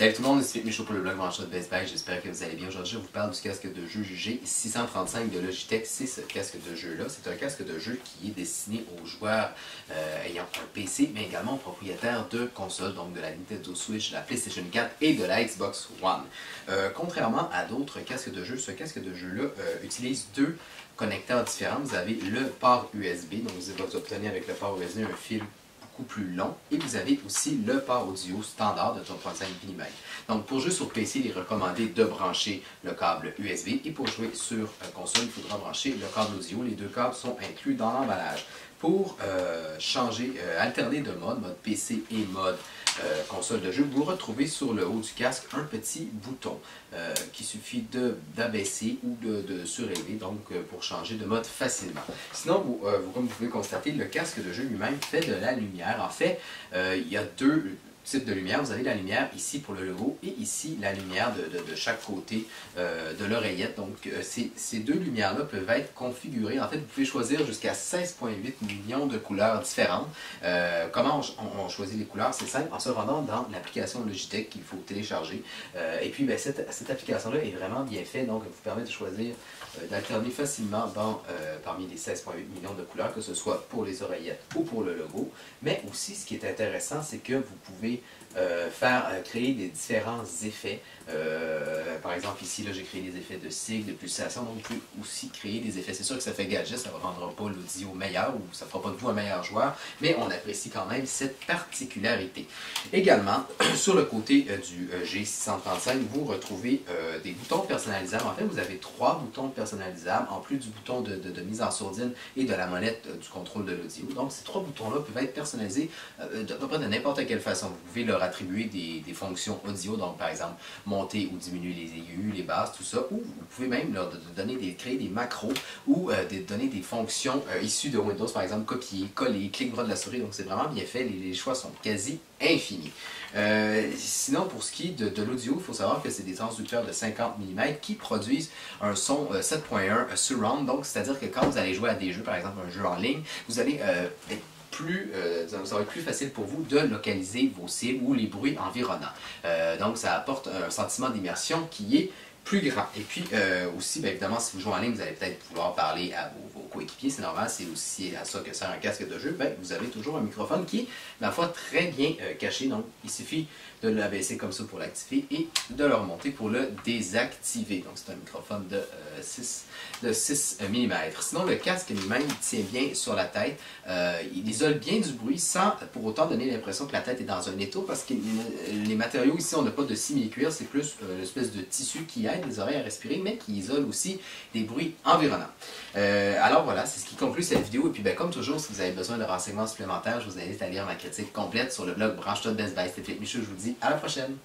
Salut tout le monde, c'est Michaud pour le blog Branchot de Best Buy. J'espère que vous allez bien. Aujourd'hui, je vous parle du casque de jeu G635 de Logitech. C'est ce casque de jeu-là. C'est un casque de jeu qui est destiné aux joueurs ayant un PC, mais également aux propriétaires de consoles, donc de la Nintendo Switch, de la PlayStation 4 et de la Xbox One. Contrairement à d'autres casques de jeu, ce casque de jeu-là utilise deux connecteurs différents. Vous avez le port USB, donc vous obtenez avec le port USB un fil beaucoup plus long, et vous avez aussi le port audio standard de 3.5 mm. Donc pour jouer sur PC, il est recommandé de brancher le câble USB, et pour jouer sur console, il faudra brancher le câble audio. Les deux câbles sont inclus dans l'emballage. Pour alterner de mode PC et mode console de jeu, vous retrouvez sur le haut du casque un petit bouton qui suffit d'abaisser ou de surélever, donc pour changer de mode facilement. Sinon, comme vous pouvez constater, le casque de jeu lui-même fait de la lumière. En fait, il y a deux types de lumière. Vous avez la lumière ici pour le logo et ici la lumière de chaque côté de l'oreillette. Donc ces deux lumières-là peuvent être configurées. En fait, vous pouvez choisir jusqu'à 16,8 millions de couleurs différentes. Comment on choisit les couleurs? C'est simple, en se rendant dans l'application Logitech qu'il faut télécharger. Et puis cette application-là est vraiment bien faite, donc elle vous permet de choisir, d'alterner facilement parmi les 16,8 millions de couleurs, que ce soit pour les oreillettes ou pour le logo. Mais aussi, ce qui est intéressant, c'est que vous pouvez créer des différents effets. Par exemple, ici, j'ai créé des effets de cycle, de pulsation, donc vous pouvez aussi créer des effets. C'est sûr que ça fait gadget, ça ne rendra pas l'audio meilleur, ou ça ne fera pas de vous un meilleur joueur, mais on apprécie quand même cette particularité. Également, sur le côté du G635, vous retrouvez des boutons personnalisables. En fait, vous avez 3 boutons personnalisables, en plus du bouton de mise en sourdine et de la molette du contrôle de l'audio. Donc, ces 3 boutons-là peuvent être personnalisés de peu près de n'importe quelle façon. Vous pouvez leur attribuer des fonctions audio, donc par exemple, monter ou diminuer les aigus, les basses, tout ça, ou vous pouvez même leur créer des macros ou donner des fonctions issues de Windows, par exemple, copier, coller, clic droit de la souris. Donc, c'est vraiment bien fait. Les choix sont quasi infinis. Sinon, pour ce qui est de l'audio, il faut savoir que c'est des transducteurs de 50 mm qui produisent un son 7.1 surround. Donc, c'est-à-dire que quand vous allez jouer à des jeux, par exemple un jeu en ligne, vous allez ça va être plus facile pour vous de localiser vos cibles ou les bruits environnants. Donc, ça apporte un sentiment d'immersion qui est plus grand. Et puis aussi, bien évidemment, si vous jouez en ligne, vous allez peut-être pouvoir parler à vos coéquipiers, c'est normal, c'est aussi à ça que sert un casque de jeu. Bien, vous avez toujours un microphone qui est, ma foi, très bien caché. Donc, il suffit de l'abaisser comme ça pour l'activer et de le remonter pour le désactiver. Donc, c'est un microphone de 6 mm. Sinon, le casque lui-même tient bien sur la tête. Il isole bien du bruit sans pour autant donner l'impression que la tête est dans un étau, parce que les matériaux ici, on n'a pas de simili-cuir, c'est plus une espèce de tissu qui aide les oreilles à respirer, mais qui isole aussi des bruits environnants. Alors voilà, c'est ce qui conclut cette vidéo. Et puis comme toujours, si vous avez besoin de renseignements supplémentaires, je vous invite à lire ma critique complète sur le blog Branchot de Best Buy. C'était Michaud, je vous dis à la prochaine!